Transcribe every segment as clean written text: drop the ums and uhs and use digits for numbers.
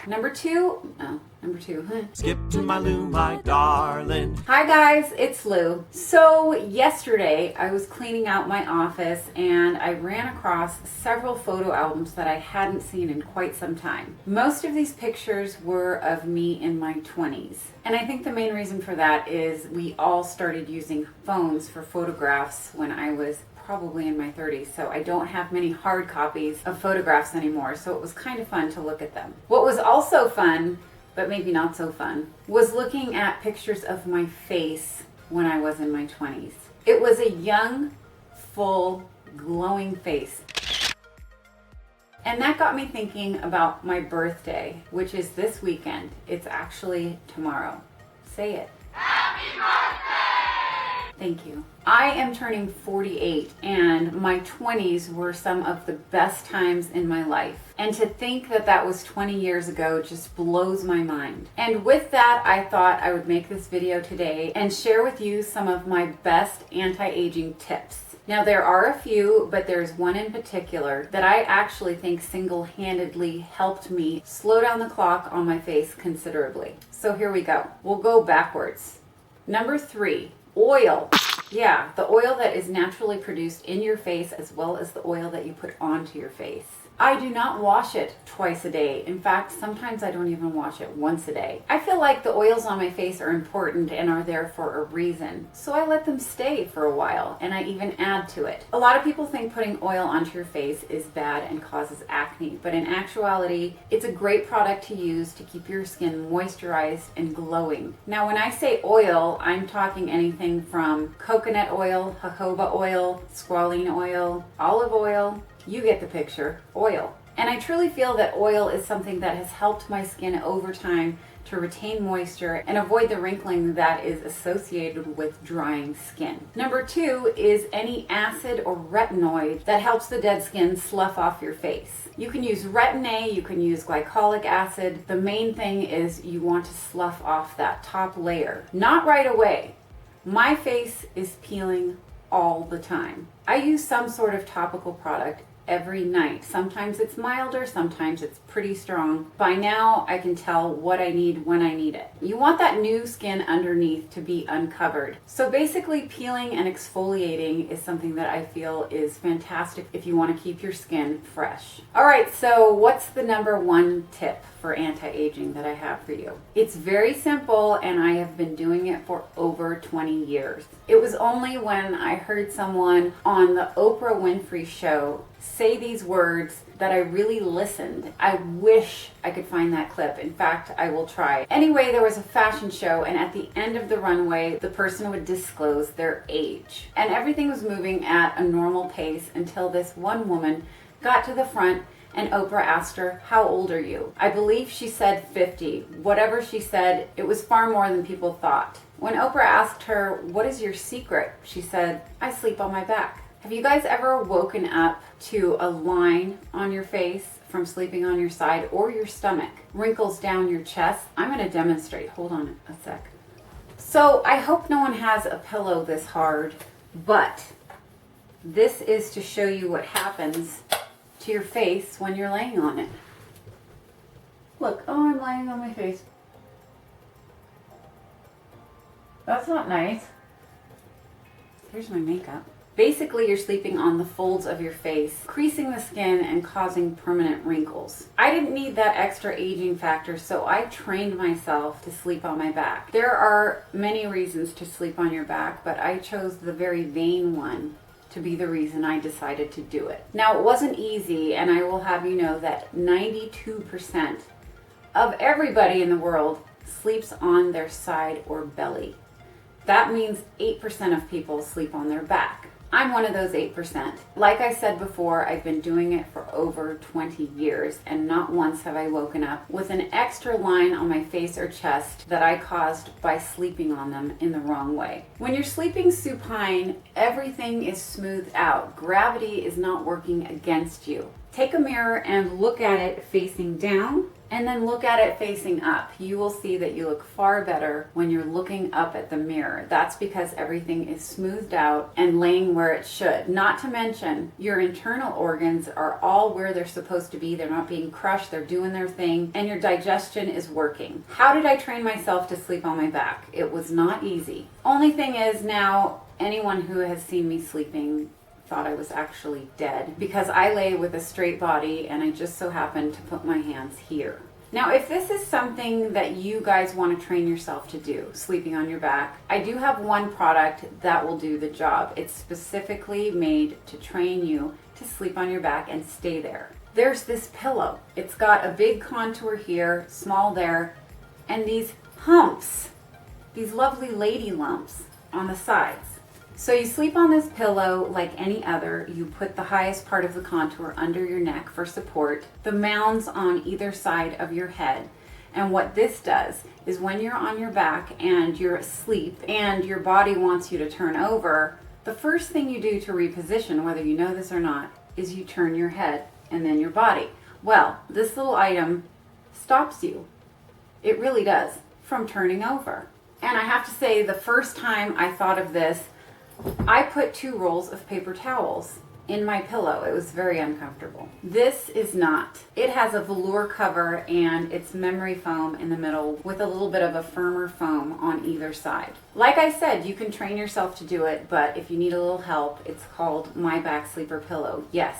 Number two. Skip to my Lou, my darling. Hi guys, it's Lou. So yesterday I was cleaning out my office and I ran across several photo albums that I hadn't seen in quite some time. Most of these pictures were of me in my 20s. And I think the main reason for that is we all started using phones for photographs when I was probably in my 30s, so I don't have many hard copies of photographs anymore, so it was kind of fun to look at them. What was also fun, but maybe not so fun, was looking at pictures of my face when I was in my 20s. It was a young, full, glowing face. And that got me thinking about my birthday, which is this weekend. It's actually tomorrow. Say it. Happy birthday! Thank you. I am turning 48 and my 20s were some of the best times in my life. And to think that that was 20 years ago just blows my mind. And with that, I thought I would make this video today and share with you some of my best anti-aging tips. Now there are a few, but there's one in particular that I actually think single-handedly helped me slow down the clock on my face considerably. So here we go. We'll go backwards. Number 3, oil. Yeah, the oil that is naturally produced in your face as well as the oil that you put onto your face. I do not wash it twice a day. In fact, sometimes I don't even wash it once a day. I feel like the oils on my face are important and are there for a reason. So I let them stay for a while and I even add to it. A lot of people think putting oil onto your face is bad and causes acne, but in actuality, it's a great product to use to keep your skin moisturized and glowing. Now, when I say oil, I'm talking anything from coconut oil, jojoba oil, squalene oil, olive oil. You get the picture, oil. And I truly feel that oil is something that has helped my skin over time to retain moisture and avoid the wrinkling that is associated with drying skin. Number 2 is any acid or retinoid that helps the dead skin slough off your face. You can use Retin-A, you can use glycolic acid. The main thing is you want to slough off that top layer. Not right away. My face is peeling all the time. I use some sort of topical product every night. Sometimes it's milder, sometimes it's pretty strong. By now, I can tell what I need when I need it. You want that new skin underneath to be uncovered. So basically, peeling and exfoliating is something that I feel is fantastic if you want to keep your skin fresh. All right, so what's the number 1 tip for anti-aging that I have for you? It's very simple and I have been doing it for over 20 years. It was only when I heard someone on the Oprah Winfrey Show say these words that I really listened. I wish I could find that clip. In fact, I will try. Anyway, there was a fashion show and at the end of the runway, the person would disclose their age. And everything was moving at a normal pace until this one woman got to the front and Oprah asked her, "How old are you?" I believe she said 50. Whatever she said, it was far more than people thought. When Oprah asked her, "What is your secret?" she said, "I sleep on my back." Have you guys ever woken up to a line on your face from sleeping on your side or your stomach? Wrinkles down your chest? I'm going to demonstrate. Hold on a sec. So I hope no one has a pillow this hard, but this is to show you what happens to your face when you're laying on it. Look, oh, I'm laying on my face. That's not nice. Here's my makeup. Basically, you're sleeping on the folds of your face, creasing the skin and causing permanent wrinkles. I didn't need that extra aging factor, so I trained myself to sleep on my back. There are many reasons to sleep on your back, but I chose the very vain one to be the reason I decided to do it. Now, it wasn't easy, and I will have you know that 92% of everybody in the world sleeps on their side or belly. That means 8% of people sleep on their back. I'm one of those 8%. Like I said before, I've been doing it for over 20 years, and not once have I woken up with an extra line on my face or chest that I caused by sleeping on them in the wrong way. When you're sleeping supine, everything is smoothed out. Gravity is not working against you. Take a mirror and look at it facing down, and then look at it facing up. You will see that you look far better when you're looking up at the mirror. That's because everything is smoothed out and laying where it should. Not to mention, your internal organs are all where they're supposed to be. They're not being crushed, they're doing their thing, and your digestion is working. How did I train myself to sleep on my back? It was not easy. Only thing is now, anyone who has seen me sleeping thought I was actually dead because I lay with a straight body and I just so happened to put my hands here. Now, if this is something that you guys want to train yourself to do, sleeping on your back, I do have one product that will do the job. It's specifically made to train you to sleep on your back and stay there. There's this pillow. It's got a big contour here, small there, and these humps, these lovely lady lumps on the sides. So you sleep on this pillow like any other. You put the highest part of the contour under your neck for support, the mounds on either side of your head. And what this does is when you're on your back and you're asleep and your body wants you to turn over, the first thing you do to reposition, whether you know this or not, is you turn your head and then your body. Well, this little item stops you. It really does, from turning over. And I have to say, the first time I thought of this, I put 2 rolls of paper towels in my pillow. It was very uncomfortable. This is not. It has a velour cover and it's memory foam in the middle with a little bit of a firmer foam on either side. Like I said, you can train yourself to do it, but if you need a little help, it's called My Back Sleeper Pillow. Yes,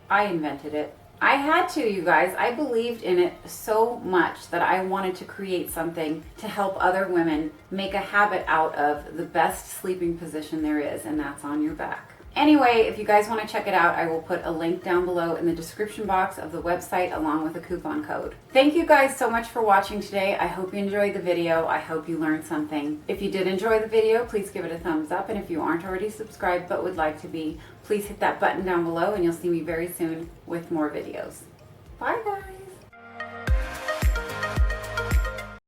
I invented it. I had to, you guys. I believed in it so much that I wanted to create something to help other women make a habit out of the best sleeping position there is, and that's on your back. Anyway, if you guys want to check it out, I will put a link down below in the description box of the website along with a coupon code. Thank you guys so much for watching today. I hope you enjoyed the video. I hope you learned something. If you did enjoy the video, please give it a thumbs up. And if you aren't already subscribed but would like to be, please hit that button down below and you'll see me very soon with more videos. Bye guys.